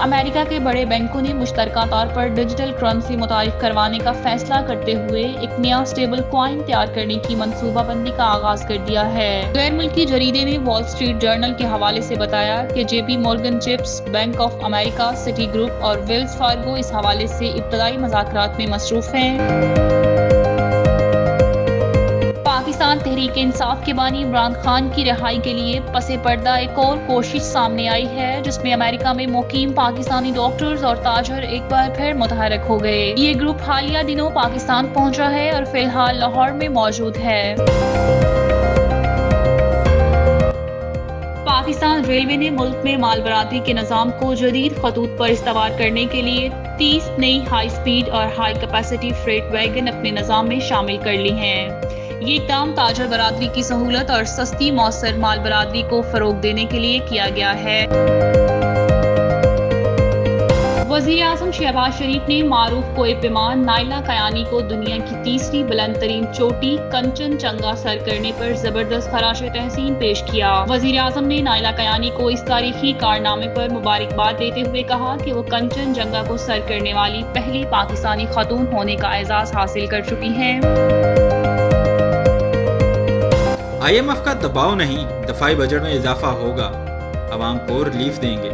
امریکہ کے بڑے بینکوں نے مشترکہ طور پر ڈیجیٹل کرنسی متعارف کروانے کا فیصلہ کرتے ہوئے ایک نیا اسٹیبل کوائن تیار کرنے کی منصوبہ بندی کا آغاز کر دیا ہے۔ غیر ملکی جریدے نے وال اسٹریٹ جرنل کے حوالے سے بتایا کہ جے پی مورگن چپس، bank of America, Citi group اور ویلز فارگو اس حوالے سے ابتدائی مذاکرات میں مصروف ہیں۔ پاکستان تحریک انصاف کے بانی عمران خان کی رہائی کے لیے پس پردہ ایک اور کوشش سامنے آئی ہے، جس میں امریکہ میں مقیم پاکستانی ڈاکٹرز اور تاجر ایک بار پھر متحرک ہو گئے۔ یہ گروپ حالیہ دنوں پاکستان پہنچا ہے اور فی الحال لاہور میں موجود ہے۔ پاکستان ریلوے نے ملک میں مال برادری کے نظام کو جدید خطوط پر استوار کرنے کے لیے 30 نئی ہائی سپیڈ اور ہائی کیپیسٹی فریٹ ویگن اپنے نظام میں شامل کر لی ہیں۔ یہ اقدام تاجر برادری کی سہولت اور سستی مؤثر مال برادری کو فروغ دینے کے لیے کیا گیا ہے۔ وزیر اعظم شہباز شریف نے معروف کوہ پیمان نائلہ کیانی کو دنیا کی تیسری بلند ترین چوٹی کنچن جنگا سر کرنے پر زبردست خراج تحسین پیش کیا۔ وزیر اعظم نے نائلہ کیانی کو اس تاریخی کارنامے پر مبارکباد دیتے ہوئے کہا کہ وہ کنچن جنگا کو سر کرنے والی پہلی پاکستانی خاتون ہونے کا اعزاز حاصل کر چکی ہیں۔ IMF کا دباؤ نہیں، دفاعی بجٹ میں اضافہ ہوگا، عوام کو ریلیف دیں گے۔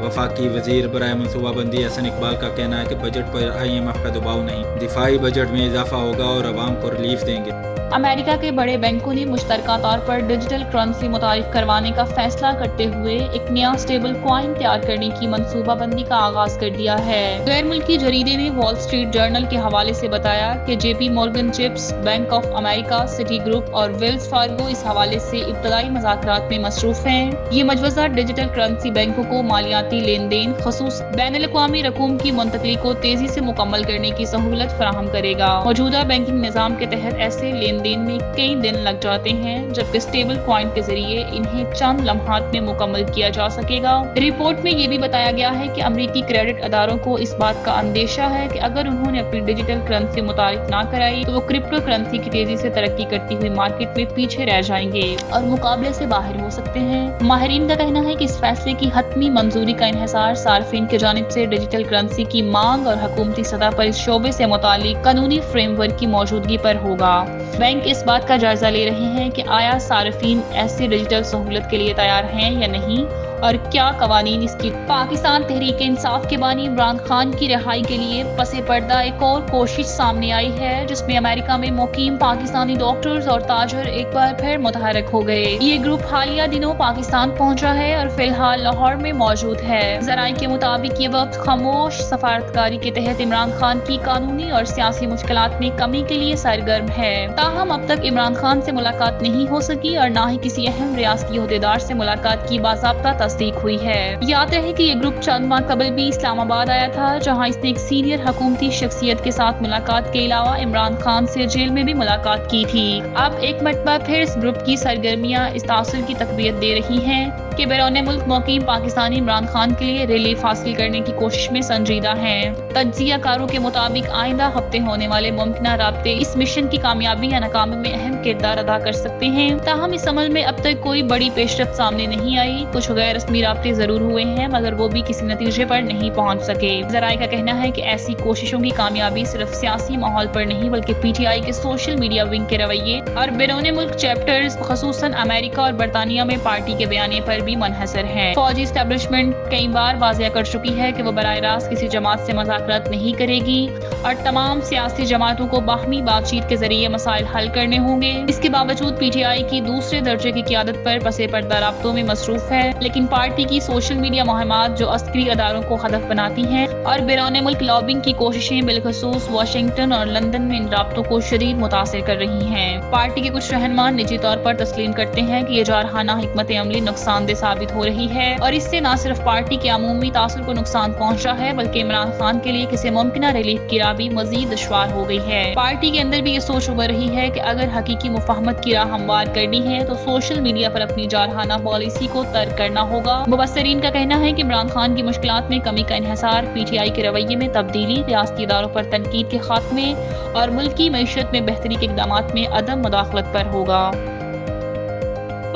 وفاقی وزیر برائے منصوبہ بندی احسن اقبال کا کہنا ہے کہ بجٹ پر IMF کا دباؤ نہیں، دفاعی بجٹ میں اضافہ ہوگا اور عوام کو ریلیف دیں گے۔ امریکہ کے بڑے بینکوں نے مشترکہ طور پر ڈیجیٹل کرنسی متعارف کروانے کا فیصلہ کرتے ہوئے ایک نیا اسٹیبل کوائن تیار کرنے کی منصوبہ بندی کا آغاز کر دیا ہے۔ غیر ملکی جریدے نے وال اسٹریٹ جرنل کے حوالے سے بتایا کہ جے پی مورگن چپس، bank of America, Citi group اور ویلز فارگو اس حوالے سے ابتدائی مذاکرات میں مصروف ہیں۔ یہ مجوزہ ڈیجیٹل کرنسی بینکوں کو مالیاتی لین دین، خصوص بین الاقوامی رقوم کی منتقلی کو تیزی سے مکمل کرنے کی سہولت فراہم کرے گا۔ موجودہ بینکنگ نظام کے تحت ایسے لین دین میں کئی دن لگ جاتے ہیں، جبکہ اسٹیبل کوائن کے ذریعے انہیں چند لمحات میں مکمل کیا جا سکے گا۔ رپورٹ میں یہ بھی بتایا گیا ہے کہ امریکی کریڈٹ اداروں کو اس بات کا اندیشہ ہے کہ اگر انہوں نے اپنی ڈیجیٹل کرنسی متعارف نہ کرائی تو وہ کرپٹو کرنسی کی تیزی سے ترقی کرتی ہوئی مارکیٹ میں پیچھے رہ جائیں گے اور مقابلے سے باہر ہو سکتے ہیں۔ ماہرین کا کہنا ہے کہ اس فیصلے کی حتمی منظوری کا انحصار صارفین کی جانب سے ڈیجیٹل کرنسی کی مانگ اور حکومتی سطح پر اس شعبے سے متعلق قانونی فریم ورک کی موجودگی پر ہوگا۔ بینک اس بات کا جائزہ لے رہے ہیں کہ آیا صارفین ایسی ڈیجیٹل سہولت کے لیے تیار ہیں یا نہیں، اور کیا قوانین اس کی۔ پاکستان تحریک انصاف کے بانی عمران خان کی رہائی کے لیے پس پردہ ایک اور کوشش سامنے آئی ہے، جس میں امریکہ میں مقیم پاکستانی ڈاکٹرز اور تاجر ایک بار پھر متحرک ہو گئے۔ یہ گروپ حالیہ دنوں پاکستان پہنچا ہے اور فی الحال لاہور میں موجود ہے۔ ذرائع کے مطابق یہ وقت خاموش سفارتکاری کے تحت عمران خان کی قانونی اور سیاسی مشکلات میں کمی کے لیے سرگرم ہے۔ تاہم اب تک عمران خان سے ملاقات نہیں ہو سکی اور نہ ہی کسی اہم ریاستی عہدیدار سے ملاقات کی باضابطہ تصدیق ہوئی ہے۔ یاد رہے کہ یہ گروپ چند ماہ قبل بھی اسلام آباد آیا تھا، جہاں اس نے ایک سینئر حکومتی شخصیت کے ساتھ ملاقات کے علاوہ عمران خان سے جیل میں بھی ملاقات کی تھی۔ اب ایک مرتبہ پھر اس گروپ کی سرگرمیاں اس تاثر کی تقویت دے رہی ہیں کہ بیرون ملک مقیم پاکستانی عمران خان کے لیے ریلیف حاصل کرنے کی کوشش میں سنجیدہ ہیں۔ تجزیہ کاروں کے مطابق آئندہ ہفتے ہونے والے ممکنہ رابطے اس مشن کی کامیابی یا ناکامی میں اہم کردار ادا کر سکتے ہیں۔ تاہم اس عمل میں اب تک کوئی بڑی پیش رفت سامنے نہیں آئی۔ کچھ غیر رسمی رابطے ضرور ہوئے ہیں، مگر وہ بھی کسی نتیجے پر نہیں پہنچ سکے۔ ذرائع کا کہنا ہے کہ ایسی کوششوں کی کامیابی صرف سیاسی ماحول پر نہیں بلکہ PTI کے سوشل میڈیا ونگ کے رویے اور بیرون ملک چیپٹرز، خصوصاً امریکہ اور برطانیہ میں پارٹی کے بیانیے پر بھی منحصر ہے۔ فوجی اسٹیبلشمنٹ کئی بار واضح کر چکی ہے کہ وہ براہ راست کسی جماعت سے مذاکرات نہیں کرے گی اور تمام سیاسی جماعتوں کو باہمی بات چیت کے ذریعے مسائل حل کرنے ہوں گے۔ اس کے باوجود PTI کی دوسرے درجے کی قیادت پر پس پردہ رابطوں میں مصروف ہے، لیکن پارٹی کی سوشل میڈیا مہمات جو عسکری اداروں کو ہدف بناتی ہیں اور بیرون ملک لابنگ کی کوششیں بالخصوص واشنگٹن اور لندن میں ان رابطوں کو شدید متاثر کر رہی ہیں۔ پارٹی کے کچھ رہنما نجی طور پر تسلیم کرتے ہیں کہ یہ جارحانہ حکمت عملی نقصان دہ ثابت ہو رہی ہے اور اس سے نہ صرف پارٹی کے عمومی تاثر کو نقصان پہنچا ہے بلکہ عمران خان کے لیے کسی ممکنہ ریلیف کی راہ بھی مزید دشوار ہو گئی ہے۔ پارٹی کے اندر بھی یہ سوچ ابھر رہی ہے کہ اگر حقیقی مفاہمت کی راہ ہموار کرنی ہے تو سوشل میڈیا پر اپنی جارحانہ پالیسی کو ترک کرنا ہوگا۔ مبصرین کا کہنا ہے کہ عمران خان کی مشکلات میں کمی کا انحصار PTI کے رویے میں تبدیلی، ریاستی اداروں پر تنقید کے خاتمے اور ملکی معیشت میں بہتری کے اقدامات میں عدم مداخلت پر ہوگا۔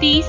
30